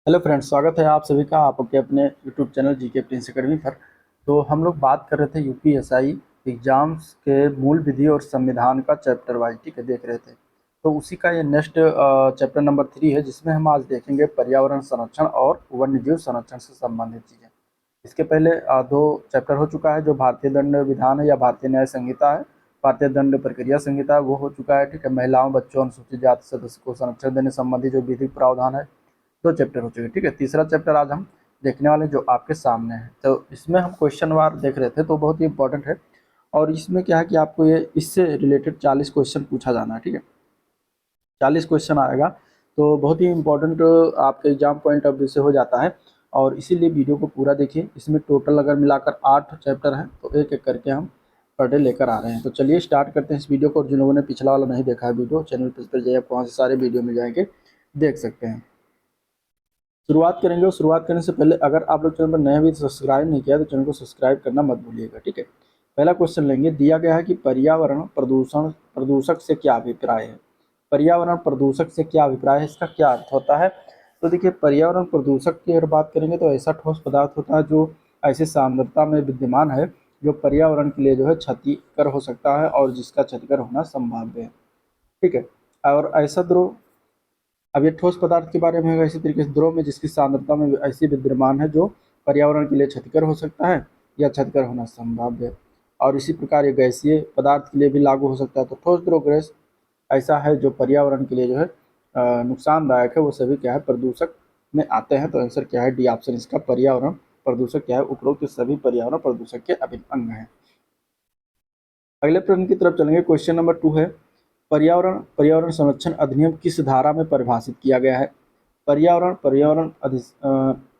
Hello friends, स्वागत है आप सभी का आपके अपने YouTube channel GK Prince academy पर। तो हम लोग बात कर रहे थे यूपीएसआई एग्जाम्स के मूल विधि और संविधान का चैप्टर वाइज, ठीक है, देख रहे थे। तो उसी का ये नेक्स्ट चैप्टर नंबर 3 है, जिसमें हम आज देखेंगे पर्यावरण संरक्षण और वन्यजीव संरक्षण से संबंधित चीज़ें। इसके पहले दो चैप्टर हो चुका है, जो भारतीय दंड विधान है या भारतीय न्याय संहिता है, भारतीय दंड प्रक्रिया संहिता है, वो हो चुका है, ठीक है। महिलाओं, बच्चों, अनुसूचित जाति सदस्य को संरक्षण देने संबंधी जो विधिक प्रावधान है, दो चैप्टर हो चुके, ठीक है। तीसरा चैप्टर आज हम देखने वाले जो आपके सामने है। तो इसमें हम क्वेश्चन वार देख रहे थे, तो बहुत ही इंपॉर्टेंट है। और इसमें क्या है कि आपको ये इससे रिलेटेड 40 क्वेश्चन पूछा जाना है, ठीक है। 40 क्वेश्चन आएगा, तो बहुत ही इंपॉर्टेंट आपके एग्जाम पॉइंट ऑफ व्यू से हो जाता है। और इसीलिए वीडियो को पूरा देखिए। इसमें टोटल अगर मिलाकर 8 चैप्टर हैं, तो एक एक करके हम पर डे लेकर आ रहे हैं। तो चलिए स्टार्ट करते हैं इस वीडियो को। और जिन लोगों ने पिछला वाला नहीं देखा है वीडियो, चैनल पर जाइए, आपको वहाँ से सारे वीडियो मिल जाएंगे, देख सकते हैं। शुरुआत करेंगे, और शुरुआत करने से पहले अगर आप लोग चैनल पर नए भी सब्सक्राइब नहीं किया तो चैनल को सब्सक्राइब करना मत भूलिएगा, ठीक है। पहला क्वेश्चन लेंगे, दिया गया है कि पर्यावरण प्रदूषक से क्या अभिप्राय है। पर्यावरण प्रदूषक से क्या अभिप्राय है, इसका क्या अर्थ होता है। तो देखिए, पर्यावरण प्रदूषक की अगर बात करेंगे तो ऐसा ठोस पदार्थ होता है जो ऐसी सांद्रता में विद्यमान है जो पर्यावरण के लिए जो है क्षतिकर हो सकता है और जिसका क्षतिकर होना संभाव्य है, ठीक है। और ऐसा द्रव, अब ये ठोस पदार्थ के बारे में है, इसी तरीके से द्रव में जिसकी सांद्रता में ऐसी विद्यमान है जो पर्यावरण के लिए क्षतिकर हो सकता है या क्षतिकर होना संभाव्य है। और इसी प्रकार ये गैसीय पदार्थ के लिए भी लागू हो सकता है। तो ठोस, द्रव, गैस ऐसा है जो पर्यावरण के लिए जो है नुकसानदायक है, वो सभी क्या है, प्रदूषक में आते हैं। तो आंसर क्या है, डी ऑप्शन इसका, पर्यावरण प्रदूषक क्या है, उपरोक्त सभी पर्यावरण प्रदूषक के अभिन्न अंग हैं। अगले प्रश्न की तरफ चलेंगे। क्वेश्चन नंबर 2 है, पर्यावरण संरक्षण अधिनियम किस धारा में परिभाषित किया गया है।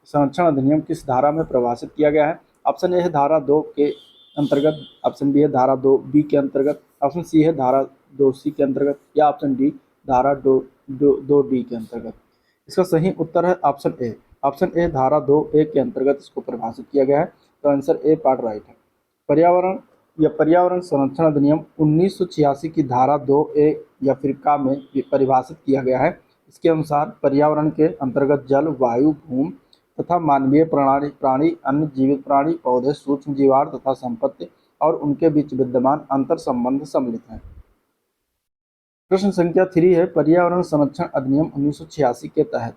संरक्षण अधिनियम किस धारा में परिभाषित किया गया है। ऑप्शन ए है धारा 2 के अंतर्गत, ऑप्शन बी है धारा 2 बी के अंतर्गत, ऑप्शन सी है धारा 2 सी के अंतर्गत, या ऑप्शन डी धारा 2 डी के अंतर्गत। इसका सही उत्तर है ऑप्शन ए। ऑप्शन ए धारा 2 ए के अंतर्गत इसको परिभाषित किया गया है। तो आंसर ए पार्ट राइट है। पर्यावरण या पर्यावरण संरक्षण अधिनियम 1986 की धारा 2 ए या फिर का में परिभाषित किया गया है। इसके अनुसार पर्यावरण के अंतर्गत जल, वायु, भूमि तथा मानवीय प्राणी, अन्य जीवित प्राणी, पौधे, सूक्ष्म जीवाणु तथा संपत्ति और उनके बीच विद्यमान अंतर संबंध सम्मिलित हैं। प्रश्न संख्या 3 है, पर्यावरण संरक्षण अधिनियम 1986 के तहत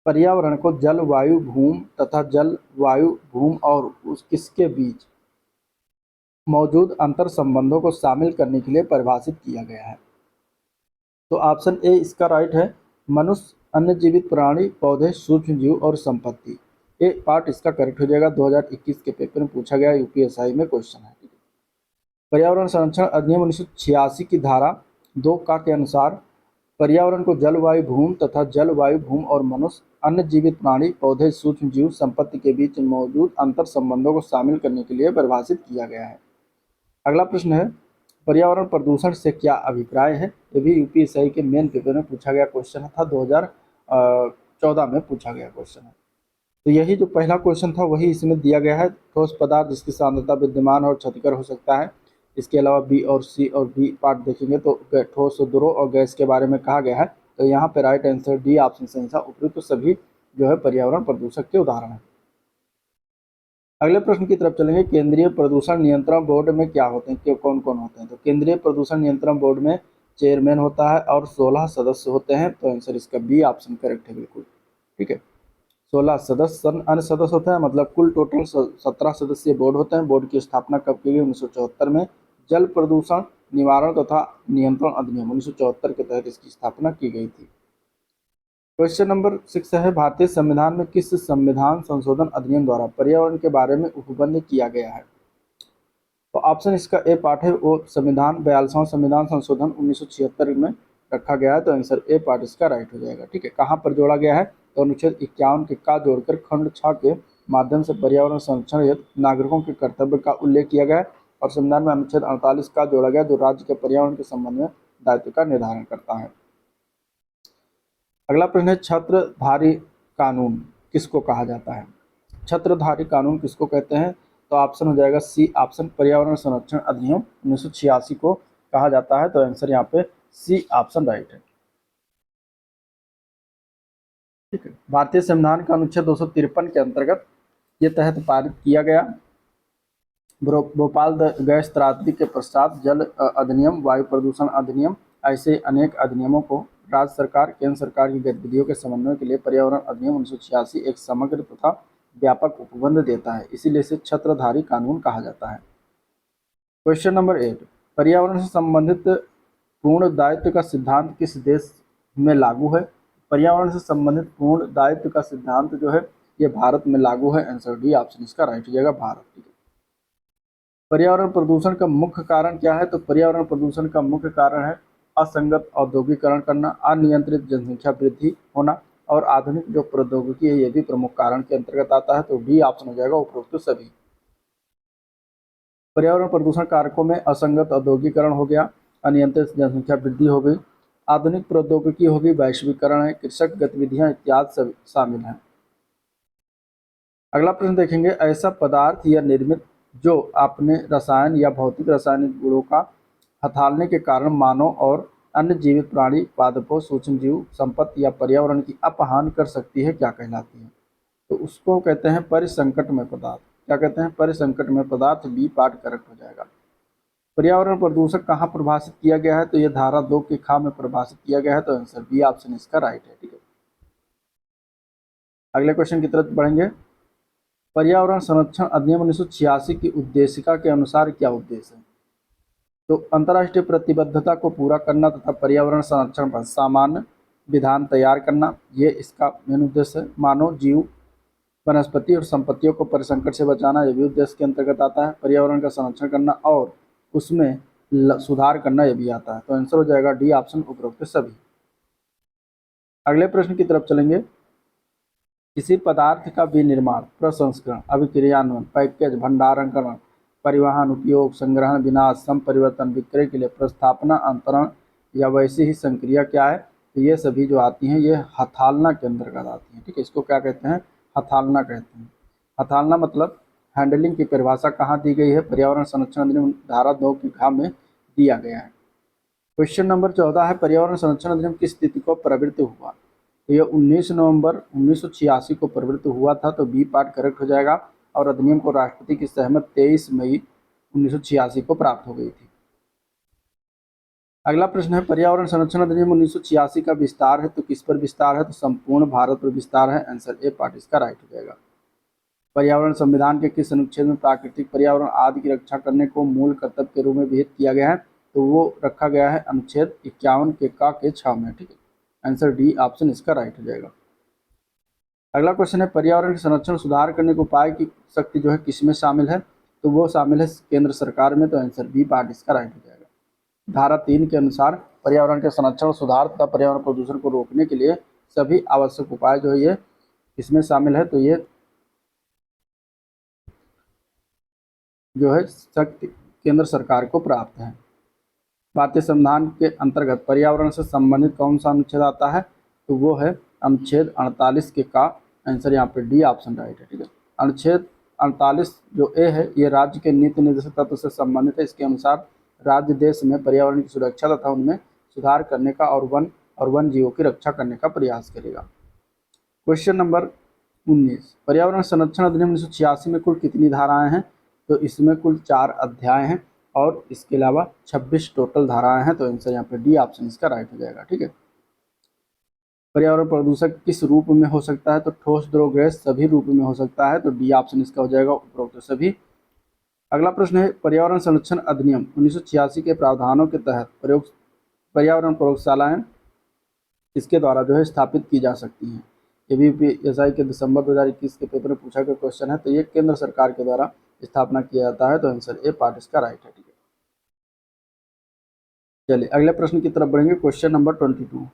पर्यावरण को जल, वायु, भूमि तथा जल, वायु, भूमि और किसके बीच मौजूद अंतर संबंधों को शामिल करने के लिए परिभाषित किया गया है। तो ऑप्शन ए इसका राइट है, मनुष्य, अन्य जीवित प्राणी, पौधे, सूक्ष्म जीव और संपत्ति। ए पार्ट इसका करेक्ट हो जाएगा। 2021 के पेपर में पूछा गया यूपीएसआई में क्वेश्चन है। पर्यावरण संरक्षण अधिनियम 1986 की धारा 2 का के अनुसार पर्यावरण को जल, वायु, भूमि तथा जल, वायु, भूमि और मनुष्य, अन्य जीवित प्राणी, पौधे, सूक्ष्म जीव, संपत्ति के बीच मौजूद अंतर संबंधों को शामिल करने के लिए परिभाषित किया गया है। अगला प्रश्न है, पर्यावरण प्रदूषण से क्या अभिप्राय है। ये भी यूपीएसआई के मेन पेपर में पूछा गया क्वेश्चन था, 2014 में पूछा गया क्वेश्चन है। तो यही जो पहला क्वेश्चन था वही इसमें दिया गया है, ठोस पदार्थ जिसकी सांद्रता विद्यमान और क्षतिकर हो सकता है। इसके अलावा बी और सी और डी पार्ट देखेंगे तो ठोस, द्रव और गैस के बारे में कहा गया है। तो यहाँ पे राइट आंसर डी ऑप्शन सही था। उपयुक्त तो सभी जो है पर्यावरण प्रदूषक के उदाहरण है। अगले प्रश्न की तरफ चलेंगे, केंद्रीय प्रदूषण नियंत्रण बोर्ड में क्या होते हैं, कि कौन कौन होते हैं। तो केंद्रीय प्रदूषण नियंत्रण बोर्ड में चेयरमैन होता है और 16 सदस्य होते हैं। तो आंसर इसका बी ऑप्शन करेक्ट है, बिल्कुल ठीक है। 16 सदस्य, अन्य सदस्य होते हैं, मतलब कुल टोटल 17 सदस्यीय बोर्ड होते हैं। बोर्ड की स्थापना कब की गई, 1974 में। जल प्रदूषण निवारण तथा नियंत्रण अधिनियम 1974 के तहत इसकी स्थापना की गई थी। क्वेश्चन नंबर 6 है, भारतीय संविधान में किस संविधान संशोधन अधिनियम द्वारा पर्यावरण के बारे में उपबंध किया गया है। तो ऑप्शन इसका ए पार्ट है, वो संविधान 42वां संविधान संशोधन 1976 में रखा गया है। तो आंसर ए पार्ट इसका राइट हो जाएगा, ठीक है। कहाँ पर जोड़ा गया है, तो अनुच्छेद 51 के का जोड़कर खंड 6 के माध्यम से पर्यावरण संरक्षण हेतु नागरिकों के कर्तव्य का उल्लेख किया गया है। और संविधान में अनुच्छेद 48 का जोड़ा गया, जो राज्य के पर्यावरण के संबंध में दायित्व का निर्धारण करता है। अगला प्रश्न है, छत्रधारी कानून किसको कहा जाता है। छत्रधारी कानून किसको कहते हैं। तो ऑप्शन हो जाएगा सी ऑप्शन, पर्यावरण संरक्षण अधिनियम 1986 को कहा जाता है। तो आंसर यहाँ पे सी ऑप्शन राइट है। ठीक है। भारतीय संविधान का अनुच्छेद 253 के अंतर्गत ये तहत पारित किया गया। भोपाल गैस त्रासदी के पश्चात जल अधिनियम, वायु प्रदूषण अधिनियम, ऐसे अनेक अधिनियमों को राज्य सरकार, केंद्र सरकार की गतिविधियों के समन्वय के लिए पर्यावरण अधिनियम 1986 एक समग्र तथा व्यापक उपबंध देता है, इसीलिए इसे छत्रधारी कानून कहा जाता है। क्वेश्चन नंबर 8, पर्यावरण से संबंधित पूर्ण दायित्व का सिद्धांत किस देश में लागू है? पर्यावरण से संबंधित पूर्ण दायित्व का सिद्धांत जो है ये भारत में लागू है। आंसर डी ऑप्शन इसका राइट हो जाएगा, भारत। पर्यावरण प्रदूषण का मुख्य कारण क्या है? तो पर्यावरण प्रदूषण का मुख्य कारण है असंगत औद्योगिकरण करना, अनियंत्रित जनसंख्या वृद्धि होना और आधुनिक जो प्रौद्योगिकी है ये भी प्रमुख कारण के अंतर्गत आता है। तो डी ऑप्शन हो जाएगा उपरोक्त सभी। पर्यावरण प्रदूषण कारकों में असंगत औद्योगिकरण हो गया, अनियंत्रित जनसंख्या वृद्धि हो गई, आधुनिक प्रौद्योगिकी होगी, वैश्वीकरण है, कृषक गतिविधियां इत्यादि सब शामिल हैं। अगला प्रश्न देखेंगे, ऐसा पदार्थ या निर्मित जो अपने रसायन या भौतिक रासायनिक गुणों का हथालने के कारण मानव और अन्य जीवित प्राणी, पादपों, सूक्ष्मजीव, संपत्ति या पर्यावरण की अपहान कर सकती है, क्या कहलाती है? तो उसको कहते हैं परिसंकटमय पदार्थ। क्या कहते हैं? परिसंकटमय पदार्थ। बी पार्ट करेक्ट हो जाएगा। पर्यावरण प्रदूषण कहाँ परिभाषित किया गया है? तो ये धारा 2 के खा में परिभाषित किया गया है। तो आंसर बी ऑप्शन इसका राइट है। ठीक है, अगले क्वेश्चन की तरफ बढ़ेंगे। पर्यावरण संरक्षण अधिनियम 1986 की उद्देशिका के अनुसार क्या उद्देश्य है? तो अंतर्राष्ट्रीय प्रतिबद्धता को पूरा करना तथा पर्यावरण संरक्षण पर सामान्य विधान तैयार करना, ये इसका मेन उद्देश्य है। मानव, जीव, वनस्पति और संपत्तियों को परिसंकट से बचाना, यह भी उद्देश्य के अंतर्गत आता है। पर्यावरण का संरक्षण करना और उसमें सुधार करना, यह भी आता है। तो आंसर हो जाएगा डी ऑप्शन उपरोक्त सभी। अगले प्रश्न की तरफ चलेंगे। किसी पदार्थ का विनिर्माण, प्रसंस्करण, अभिक्रियान्वयन, पैकेज, भंडारणकरण, परिवहन, उपयोग, संग्रहण, विनाश, संपरिवर्तन, विक्रय के लिए प्रस्थापना, अंतरण या वैसी ही संक्रिया क्या है? तो ये सभी जो आती हैं ये हथालना के अंतर्गत आती हैं। ठीक है, इसको क्या कहते हैं? हथालना कहते हैं। हथालना मतलब हैंडलिंग की परिभाषा कहाँ दी गई है? पर्यावरण संरक्षण अधिनियम धारा 2 की घ में दिया गया है। क्वेश्चन नंबर 14 है, पर्यावरण संरक्षण अधिनियम किस तिथि को प्रवृत्त हुआ? तो ये 19 नवंबर 1986 को प्रवृत्त हुआ था। तो बी पार्ट करेक्ट हो जाएगा। और अधिनियम को राष्ट्रपति की सहमति 23 मई 1986 को प्राप्त हो गई थी। अगला प्रश्न है, पर्यावरण संरक्षण अधिनियम 1986 का विस्तार है तो किस पर विस्तार है? तो संपूर्ण भारत पर विस्तार है। आंसर ए पार्ट इसका राइट हो जाएगा। पर्यावरण संविधान के किस अनुच्छेद में प्राकृतिक पर्यावरण आदि की रक्षा करने को मूल कर्तव्य के रूप में विहित किया गया है? तो वो रखा गया है अनुच्छेद 51 के का के 6 में। ठीक है, आंसर डी ऑप्शन इसका राइट हो जाएगा। अगला क्वेश्चन है, पर्यावरण के संरक्षण सुधार करने के उपाय की शक्ति जो है किसमें शामिल है? तो वो शामिल है केंद्र सरकार में। तो आंसर बी पार्ट इसका राइट हो जाएगा। धारा 3 के अनुसार पर्यावरण के संरक्षण, सुधार तथा पर्यावरण प्रदूषण को रोकने के लिए सभी आवश्यक उपाय जो है ये इसमें शामिल है। तो ये जो है शक्ति केंद्र सरकार को प्राप्त है। भारतीय संविधान के अंतर्गत पर्यावरण से संबंधित कौन सा अनुच्छेद आता है? तो वो है अनुच्छेद 48 के का। आंसर यहाँ पे डी ऑप्शन राइट है। ठीक है, अनुच्छेद 48 जो ए है ये राज्य के नीति निर्देशक तत्व से संबंधित है। इसके अनुसार राज्य देश में पर्यावरण की सुरक्षा तथा उनमें सुधार करने का और वन जीवों की रक्षा करने का प्रयास करेगा। क्वेश्चन नंबर 19, पर्यावरण संरक्षण अधिनियम 1986 में कुल कितनी धाराएं हैं? तो इसमें कुल 4 अध्याय हैं और इसके अलावा 26 टोटल धाराएं हैं। तो आंसर यहाँ पे डी ऑप्शन इसका राइट हो जाएगा। ठीक है, पर्यावरण प्रदूषण किस रूप में हो सकता है? तो ठोस, द्रव, गैस सभी रूप में हो सकता है। तो डी ऑप्शन इसका हो जाएगा उपरोक्त सभी। अगला प्रश्न है, पर्यावरण संरक्षण अधिनियम 1986 के प्रावधानों के तहत पर्यावरण प्रयोगशालाएं इसके द्वारा जो है स्थापित की जा सकती हैं। ये भी पीएसआई के दिसंबर 2021 के पेपर में पूछा गया क्वेश्चन है। तो ये केंद्र सरकार के द्वारा स्थापना किया जाता है। तो आंसर ए पार्ट इसका राइट है। ठीक है, चलिए अगले प्रश्न की तरफ बढ़ेंगे। क्वेश्चन नंबर 22,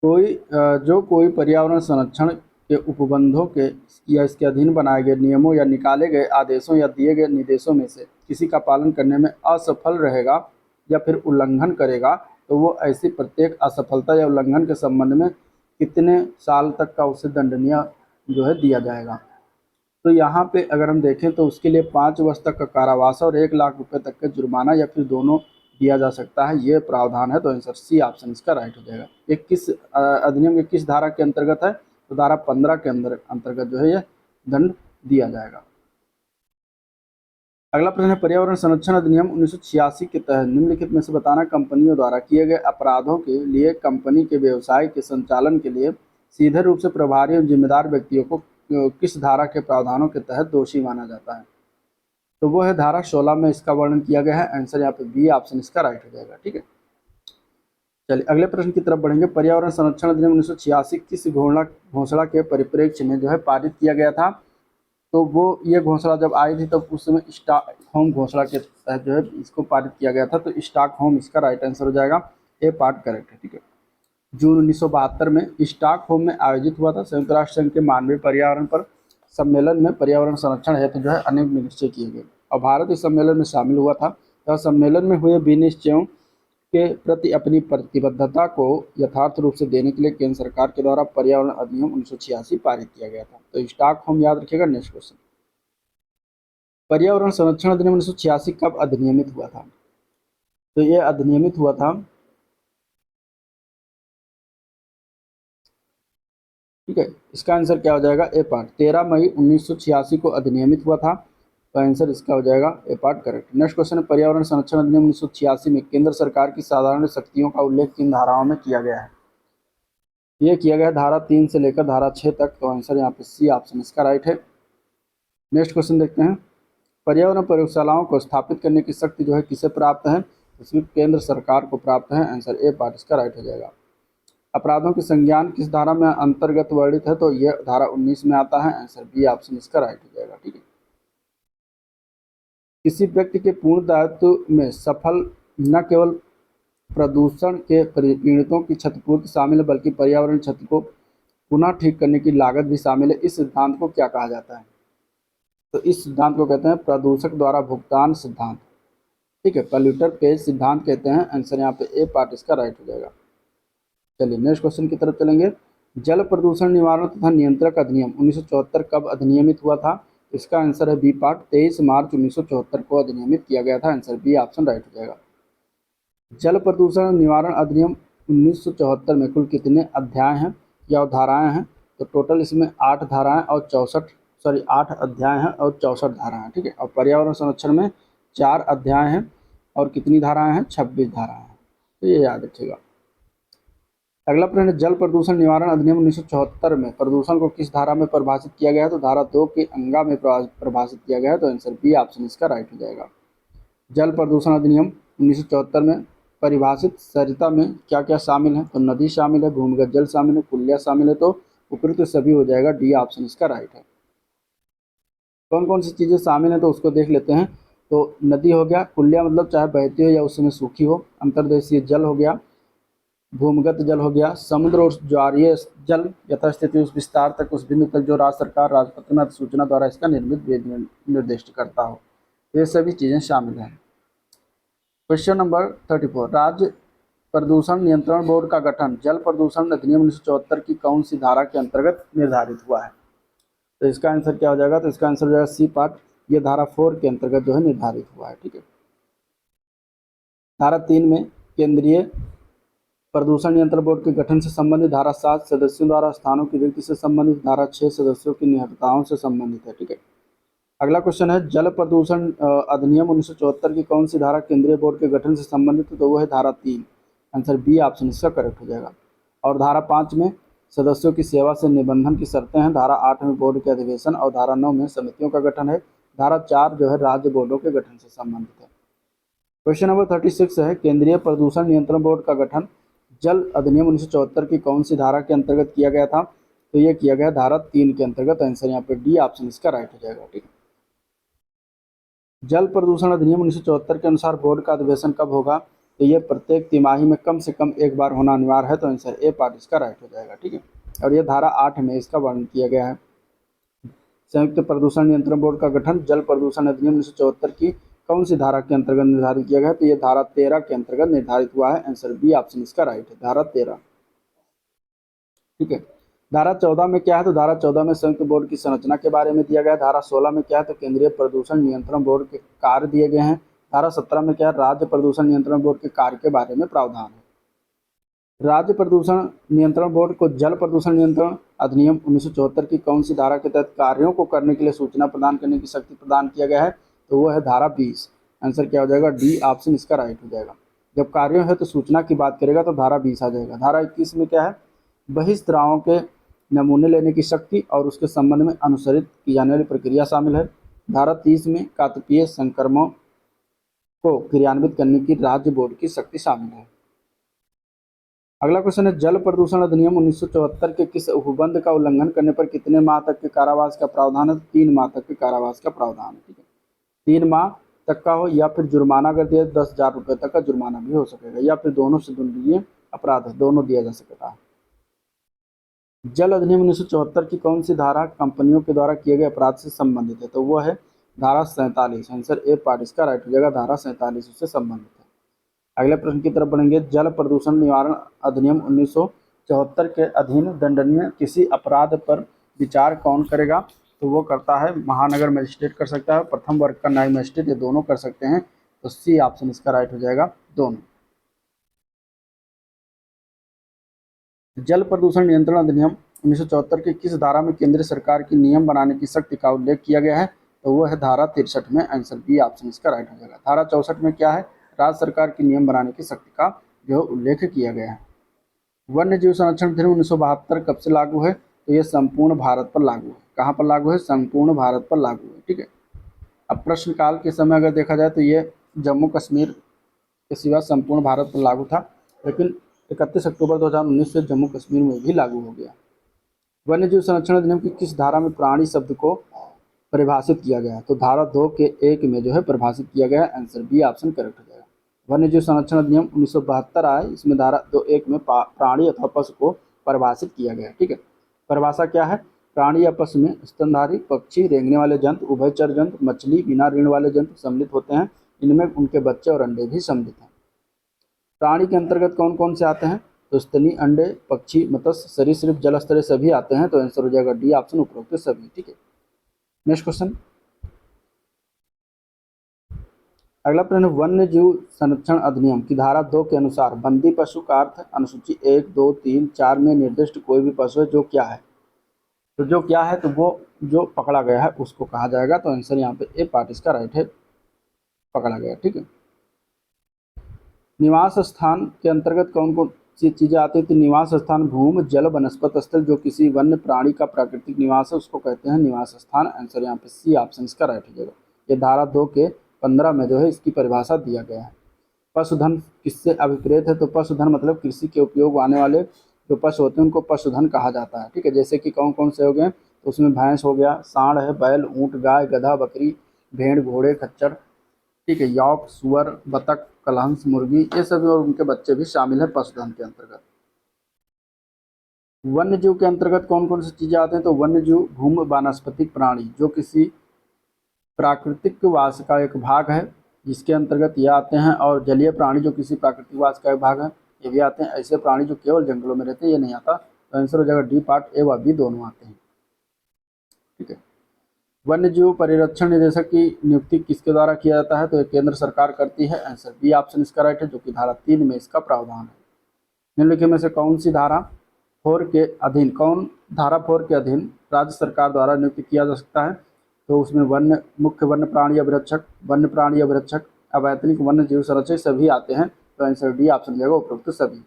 कोई पर्यावरण संरक्षण के उपबंधों के या इसके अधीन बनाए गए नियमों या निकाले गए आदेशों या दिए गए निर्देशों में से किसी का पालन करने में असफल रहेगा या फिर उल्लंघन करेगा, तो वो ऐसी प्रत्येक असफलता या उल्लंघन के संबंध में कितने साल तक का उसे दंडनीय जो है दिया जाएगा? तो यहाँ पे अगर हम देखें तो उसके लिए 5 वर्ष तक का कारावास और 1 लाख रुपए तक का जुर्माना या फिर दोनों दिया जा सकता है, ये प्रावधान है। तो आंसर सी ऑप्शन इसका राइट हो जाएगा। ये किस अधिनियम के किस धारा के अंतर्गत है? तो धारा 15 के अंतर्गत जो है ये दंड दिया जाएगा। अगला प्रश्न है, पर्यावरण संरक्षण अधिनियम 1986 के तहत निम्नलिखित में से बताना कंपनियों द्वारा किए गए अपराधों के लिए कंपनी के व्यवसाय के संचालन के लिए सीधे रूप से प्रभारी और जिम्मेदार व्यक्तियों को किस धारा के प्रावधानों के तहत दोषी माना जाता है? तो वो है धारा 16 में इसका वर्णन किया गया है। आंसर यहाँ पे बी ऑप्शन इसका राइट हो जाएगा। ठीक है, चलिए अगले प्रश्न की तरफ बढ़ेंगे। पर्यावरण संरक्षण अधिनियम 1986 किस घोषणा के परिप्रेक्ष्य में जो है पारित किया गया था? तो वो ये घोषणा जब आई थी तब उस समय स्टॉकहोम घोषणा के तहत जो है इसको पारित किया गया था। तो स्टॉकहोम इसका राइट आंसर हो जाएगा। ए पार्ट करेक्ट है। ठीक है, जून 1972 में स्टॉकहोम में आयोजित हुआ था संयुक्त राष्ट्र संघ के मानवीय पर्यावरण पर सम्मेलन में पर्यावरण संरक्षण हेतु जो है अनेक निश्चय किए गए और भारत इस सम्मेलन में शामिल हुआ था। तथा सम्मेलन में हुए विनिश्चयों के प्रति अपनी प्रतिबद्धता को यथार्थ रूप से देने के लिए केंद्र सरकार के द्वारा पर्यावरण अधिनियम 1986 पारित किया गया था। तो स्टॉकहोम याद रखिएगा। नेक्स्ट क्वेश्चन, पर्यावरण संरक्षण अधिनियम 1986 कब अधिनियमित हुआ था? तो ये अधिनियमित हुआ था, ठीक है, इसका आंसर क्या हो जाएगा? ए पार्ट 13 मई 1986 को अधिनियमित हुआ था। तो आंसर इसका हो जाएगा ए पार्ट करेक्ट। नेक्स्ट क्वेश्चन है, पर्यावरण संरक्षण अधिनियम 1986 में केंद्र सरकार की साधारण शक्तियों का उल्लेख किन धाराओं में किया गया है? ये किया गया धारा 3 से लेकर धारा 6 तक। तो आंसर यहाँ पे सी ऑप्शन इसका राइट है। नेक्स्ट क्वेश्चन देखते हैं, पर्यावरण प्रयोगशालाओं को स्थापित करने की शक्ति जो है किसे प्राप्त है? इसमें केंद्र सरकार को प्राप्त है। आंसर ए पार्ट इसका राइट हो जाएगा। अपराधों की संज्ञान किस धारा में अंतर्गत वर्णित है? तो यह धारा 19 में आता है। आंसर बी ऑप्शन इसका राइट हो जाएगा। ठीक है, किसी व्यक्ति के पूर्ण दायित्व में सफल न केवल प्रदूषण के पीड़ितों की क्षतिपूर्ति शामिल है बल्कि पर्यावरण क्षति को पुनः ठीक करने की लागत भी शामिल है। इस सिद्धांत को क्या कहा जाता है? तो इस सिद्धांत को कहते हैं प्रदूषक द्वारा भुगतान सिद्धांत। ठीक है, पॉल्यूटर पेज सिद्धांत कहते हैं। आंसर यहाँ पे ए पार्ट इसका राइट हो जाएगा। चलिए नेक्स्ट क्वेश्चन की तरफ चलेंगे। जल प्रदूषण निवारण तथा नियंत्रक अधिनियम 1974 कब अधिनियमित हुआ था? इसका आंसर है बी पार्ट 23 मार्च 1974 को अधिनियमित किया गया था। आंसर बी ऑप्शन राइट हो जाएगा। जल प्रदूषण निवारण अधिनियम 1974 में कुल कितने अध्याय हैं या धाराएं हैं? तो टोटल इसमें 8 धाराएं और 8 अध्याय हैं और 64 धाराएं हैं। ठीक है, और पर्यावरण संरक्षण में 4 अध्याय हैं और कितनी धाराएं हैं? 26 धाराएं हैं। तो ये याद रखिएगा। अगला प्रश्न, जल प्रदूषण निवारण अधिनियम 1974 में प्रदूषण को किस धारा में परिभाषित किया गया है? तो धारा 2 के अंगा में परिभाषित किया गया है। तो आंसर बी ऑप्शन इसका राइट हो जाएगा। जल प्रदूषण अधिनियम 1974 में परिभाषित सरिता में क्या क्या शामिल है? तो नदी शामिल है, भूमिगत जल शामिल है, कुलिया शामिल है। तो उपयुक्त सभी हो जाएगा। डी ऑप्शन इसका राइट है। कौन कौन सी चीज़ें शामिल हैं तो उसको देख लेते हैं। तो नदी हो गया, कुलिया मतलब चाहे बहती हो या उस समय सूखी हो, अंतर्देशीय जल हो गया, भूमिगत जल हो गया, समुद्र और ज्वारीय जल यथास्थिति उस विस्तार तक उस बिंदु तक जो राज्य सरकार राजपत्र में सूचना द्वारा इसका निर्दिष्ट करता हो, ये सभी चीज़ें शामिल हैं। क्वेश्चन नंबर 34, राज्य प्रदूषण नियंत्रण बोर्ड का गठन जल प्रदूषण अधिनियम 1974 की कौन सी धारा के अंतर्गत निर्धारित हुआ है? तो इसका आंसर क्या हो जाएगा? तो इसका आंसर हो जाएगा सी पार्ट, ये धारा 4 के अंतर्गत जो है निर्धारित हुआ है। ठीक है, धारा 3 में केंद्रीय प्रदूषण नियंत्रण बोर्ड के गठन से संबंधित, धारा 7 सदस्यों द्वारा स्थानों की रिक्ति से संबंधित, धारा 6 सदस्यों की निहत्ताओं से संबंधित है। ठीक है, अगला क्वेश्चन है, जल प्रदूषण अधिनियम 1974 की कौन सी धारा केंद्रीय बोर्ड के गठन से संबंधित है? तो वो है धारा 3। आंसर बी ऑप्शन इसका करेक्ट हो जाएगा। और धारा 5 में सदस्यों की सेवा से निबंधन की शर्तें हैं, धारा 8 में बोर्ड के अधिवेशन और धारा 9 में समितियों का गठन है, धारा 4 जो है राज्य बोर्डों के गठन से संबंधित है। क्वेश्चन नंबर 36 है, केंद्रीय प्रदूषण नियंत्रण बोर्ड का गठन जल अधिनियम 1974 की कौन सी धारा के अंतर्गत किया गया था? तो ये किया गया धारा 3 के अंतर्गत। आंसर यहाँ पे डी ऑप्शन इसका राइट हो जाएगा। ठीक है, जल प्रदूषण अधिनियम 1974 के अनुसार बोर्ड का अधिवेशन कब होगा? तो ये प्रत्येक तिमाही में कम से कम एक बार होना अनिवार्य है। तो आंसर ए पार्ट इसका राइट हो जाएगा। ठीक है, और ये धारा 8 में इसका वर्णन किया गया है। संयुक्त प्रदूषण नियंत्रण बोर्ड का गठन जल प्रदूषण अधिनियम 1974 की कौन सी धारा के अंतर्गत निर्धारित किया गया है? तो ये धारा 13 के अंतर्गत निर्धारित हुआ है। आंसर बी ऑप्शन इसका राइट है, धारा 13। ठीक है, धारा 14 में क्या है? तो धारा 14 में संयुक्त बोर्ड की संरचना के बारे में दिया गया है। धारा 16 में क्या है? तो केंद्रीय प्रदूषण नियंत्रण बोर्ड के कार्य दिए गए हैं। धारा 17 में क्या है, राज्य प्रदूषण नियंत्रण बोर्ड के कार्य के बारे में प्रावधान है। राज्य प्रदूषण नियंत्रण बोर्ड को जल प्रदूषण नियंत्रण अधिनियम 1974 की कौन सी धारा के तहत कार्यों को करने के लिए सूचना प्रदान करने की शक्ति प्रदान किया गया है, तो वो है धारा 20। आंसर क्या हो जाएगा, डी ऑप्शन इसका राइट हो जाएगा। जब कार्यों है तो सूचना की बात करेगा तो धारा 20 आ जाएगा। धारा 21 में क्या है, बहिस्त्रावों के नमूने लेने की शक्ति और उसके संबंध में अनुसरित की जाने वाली प्रक्रिया शामिल है। धारा 30 में काकपीय संक्रमण को क्रियान्वित करने की राज्य बोर्ड की शक्ति शामिल है। अगला क्वेश्चन है, जल प्रदूषण अधिनियम 1974 के किस उपबंध का उल्लंघन करने पर कितने माह तक के कारावास का प्रावधान है, 3 माह तक के कारावास का प्रावधान है। ठीक है, 3 माह तक का हो या फिर जुर्माना अगर दिया 10,000 रुपये तक का जुर्माना भी हो सकेगा, या फिर दोनों से दंडनीय अपराध है, दोनों दिया जा सकता है। जल अधिनियम 1974 की कौन सी धारा कंपनियों के द्वारा किए गए अपराध से संबंधित है, तो वो है धारा 47। आंसर ए पार्ट इसका राइट हो जाएगा, धारा 47 उससे संबंधित है। अगले प्रश्न की तरफ बढ़ेंगे, जल प्रदूषण निवारण अधिनियम 1974 के अधीन दंडनीय किसी अपराध पर विचार कौन करेगा, तो वो करता है महानगर मजिस्ट्रेट कर सकता है, प्रथम वर्ग का न्यायिक मजिस्ट्रेट, ये दोनों कर सकते हैं। तो सी ऑप्शन इसका राइट हो जाएगा, दोनों। जल प्रदूषण नियंत्रण अधिनियम 1974 की किस धारा में केंद्र सरकार की नियम बनाने की शक्ति का उल्लेख किया गया है, तो वो है धारा 63 में। आंसर बी ऑप्शन इसका राइट हो जाएगा। धारा 64 में क्या है, राज्य सरकार की नियम बनाने की शक्ति का जो उल्लेख किया गया है। वन्य जीव संरक्षण अधिनियम 1972 कब से लागू है, तो ये संपूर्ण भारत पर लागू है। कहाँ पर लागू है, संपूर्ण भारत पर लागू है। ठीक है, अब प्रश्नकाल के समय अगर देखा जाए तो ये जम्मू कश्मीर के सिवा संपूर्ण भारत पर लागू था, लेकिन 31 अक्टूबर 2019 से जम्मू कश्मीर में भी लागू हो गया। वन्य जीव संरक्षण अधिनियम की किस धारा में प्राणी शब्द को परिभाषित किया गया है, तो धारा 2 के 1 में जो है परिभाषित किया गया है। आंसर बी ऑप्शन करेक्ट हो जाएगा। वन्य जीव संरक्षण अधिनियम 1972 आए, इसमें धारा 2(1) में प्राणी अथवा पशु को परिभाषित किया गया है। ठीक है, परिभाषा क्या है, प्राणी या पशु में स्तनधारी, पक्षी, रेंगने वाले जंतु, उभयचर जंतु, मछली, बिना रीढ़ वाले जंतु सम्मिलित होते हैं। इनमें उनके बच्चे और अंडे भी सम्मिलित हैं। प्राणी के अंतर्गत कौन कौन से आते हैं, तो स्तनी, अंडे, पक्षी, मत्स्य, सरीसृप, जलस्तरे सभी आते हैं। तो आंसर हो जाएगा डी ऑप्शन उपरोक्त सभी। ठीक है, नेक्स्ट क्वेश्चन, अगला प्रश्न, वन्य जीव संरक्षण अधिनियम की धारा 2 के अनुसार बंदी पशु का अर्थ अनुसूची 1, 2, 3, 4 में निर्दिष्ट कोई भी पशु है जो क्या है, तो जो क्या है तो वो जो पकड़ा गया है उसको कहा जाएगा। तो आंसर यहाँ पे ए पार्ट इसका राइट है, पकड़ा गया। ठीक है, निवास स्थान के अंतर्गत कौन कौन सी चीज़ें आती थी, निवास स्थान भूमि, जल, वनस्पत स्थल, जो किसी वन्य प्राणी का प्राकृतिक निवास है उसको कहते हैं निवास स्थान। आंसर यहाँ पे सी ऑप्शन इसका राइट हो जाएगा। ये धारा 2 के 15 में जो है इसकी परिभाषा दिया गया है। पशुधन किससे अभिप्रेत है, तो पशुधन मतलब कृषि के उपयोग आने वाले जो पशु होते हैं उनको पशुधन कहा जाता है। ठीक है, जैसे कि कौन कौन से हो गए, तो उसमें भैंस हो गया, सांड है, बैल, ऊँट, गाय, गधा, बकरी, भेड़, घोड़े, खच्चर, ठीक है, यौक, सुअर, बतख, कलहंस, मुर्गी, ये सभी और उनके बच्चे भी शामिल हैं पशुधन के अंतर्गत। वन्य जीव के अंतर्गत कौन कौन सी चीजें आते हैं, तो वन्य जीव भूमि वानस्पतिक प्राणी जो किसी प्राकृतिक वास का एक भाग है जिसके अंतर्गत ये आते हैं, और जलीय प्राणी जो किसी प्राकृतिक वास का एक भाग है ये भी आते हैं। ऐसे प्राणी जो केवल जंगलों में रहते हैं ये नहीं आता। तो आंसर हो जाएगा डी पार्ट, ए व बी दोनों आते हैं। ठीक है, वन्य जीव परिरक्षण निदेशक की नियुक्ति किसके द्वारा किया जाता है, तो ये केंद्र सरकार करती है। आंसर बी ऑप्शन इसका राइट है, जो कि धारा 3 में इसका प्रावधान है। निम्नलिखित में से कौन सी धारा 4 के अधीन, धारा 4 के अधीन राज्य सरकार द्वारा नियुक्त किया जा सकता है, तो उसमें मुख्य वन्य प्राणी अभिरक्षक, वन्य प्राणी अभिरक्षक, अवैतनिक वन्य जीव संरक्षक सभी आते हैं। तो आंसर डी ऑप्शन जाएगा उपरोक्त सभी।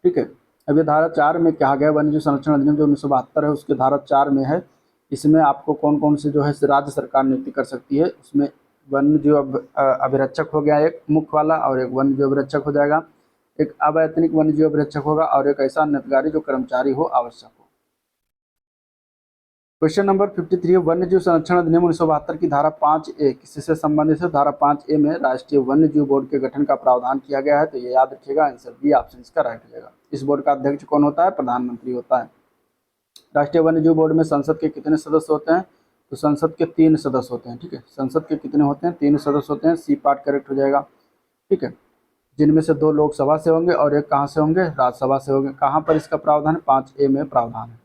ठीक है, अब ये धारा 4 में कहा गया वन्य जीव संरक्षण अधिनियम जो 1972 है उसके धारा 4 में है, इसमें आपको कौन कौन से जो है राज्य सरकार नियुक्ति कर सकती है। उसमें वन्य जीव अभिरक्षक हो गया एक मुख्य वाला, और एक वन्य जीव अभिरक्षक हो जाएगा, एक अवैतनिक वन्य जीव अभिरक्षक होगा, और एक ऐसा अन्यतकारी जो कर्मचारी हो आवश्यक हो। क्वेश्चन नंबर 53, वन्य जीव संरक्षण अधिनियम 1972 की धारा 5A किससे संबंधित है, धारा 5A में राष्ट्रीय वन्य जीव बोर्ड के गठन का प्रावधान किया गया है। तो ये याद रखिएगा, आंसर बी ऑप्शन इसका राइट हो जाएगा। इस बोर्ड का अध्यक्ष कौन होता है, प्रधानमंत्री होता है। राष्ट्रीय वन्य जीव बोर्ड में संसद के कितने सदस्य होते हैं, तो संसद के 3 सदस्य होते हैं। ठीक है, संसद के कितने होते हैं, 3 सदस्य होते हैं। सी पार्ट करेक्ट हो जाएगा। ठीक है, जिनमें से 2 लोकसभा से होंगे और एक कहाँ से होंगे, राज्यसभा से होंगे। कहाँ पर इसका प्रावधान है, 5A में प्रावधान है।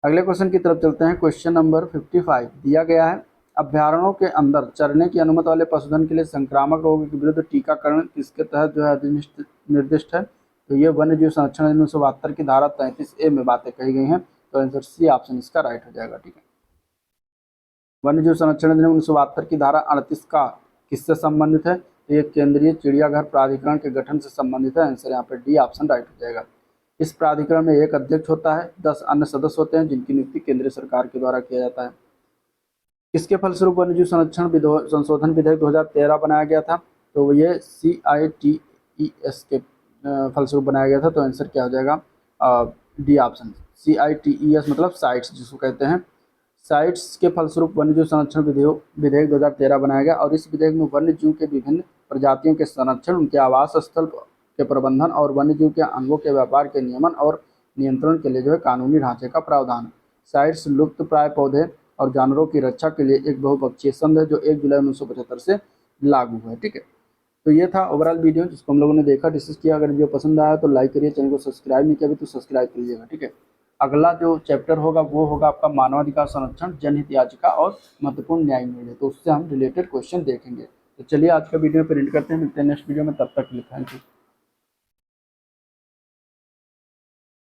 अगले क्वेश्चन की तरफ चलते हैं। क्वेश्चन नंबर 55 दिया गया है, अभ्यारण्यों के अंदर चरने की अनुमति वाले पशुधन के लिए संक्रामक रोगों के विरुद्ध टीकाकरण किसके तहत जो है निर्दिष्ट है? तो ये वन्य जीव संरक्षण अधिनियम 1972 की धारा 33A में बातें कही गई हैं। तो आंसर सी ऑप्शन इसका राइट हो जाएगा। ठीक है, वन्य जीव संरक्षण अधिनियम 1972 की धारा 38 का किससे संबंधित है? तो ये केंद्रीय चिड़ियाघर प्राधिकरण के गठन से संबंधित है। आंसर यहाँ पे डी ऑप्शन राइट हो जाएगा। इस प्राधिकरण में एक अध्यक्ष होता है, 10 अन्य सदस्य होते हैं जिनकी नियुक्ति केंद्रीय सरकार के द्वारा किया जाता है। किसके फलस्वरूप वन्यजीव संरक्षण संशोधन विधेयक 2013 बनाया गया था? तो ये CITES के फलस्वरूप बनाया गया था। तो आंसर क्या हो जाएगा? D option. CITES मतलब साइट्स जिसको कहते हैं, साइट्स के फलस्वरूप वन्यजीव संरक्षण विधेयक 2013 बनाया गया। और इस विधेयक में वन्यजीव के विभिन्न प्रजातियों के संरक्षण, उनके आवास स्थल के प्रबंधन और वन्यजीव के अंगों के व्यापार के नियमन और नियंत्रण के लिए जो है कानूनी ढांचे का प्रावधान। साइट्स लुप्त प्राय पौधे और जानवरों की रक्षा के लिए एक बहुपक्षीय संघ है जो 1 जुलाई 1975 से लागू है। ठीक है, तो ये था ओवरऑल वीडियो जिसको हम लोगों ने देखा, डिस्कस किया। अगर वीडियो पसंद आया तो लाइक करिए, चैनल को सब्सक्राइब नहीं किया अभी तो सब्सक्राइब कर लीजिएगा। ठीक है, अगला जो चैप्टर होगा वो होगा आपका मानवाधिकार संरक्षण, जनहित याचिका और महत्वपूर्ण न्याय निर्णय। तो उससे हम रिलेटेड क्वेश्चन देखेंगे। तो चलिए आज का वीडियो प्रिंट करते हैं, मिलते हैं नेक्स्ट वीडियो में, तब तक के लिए थैंक यू।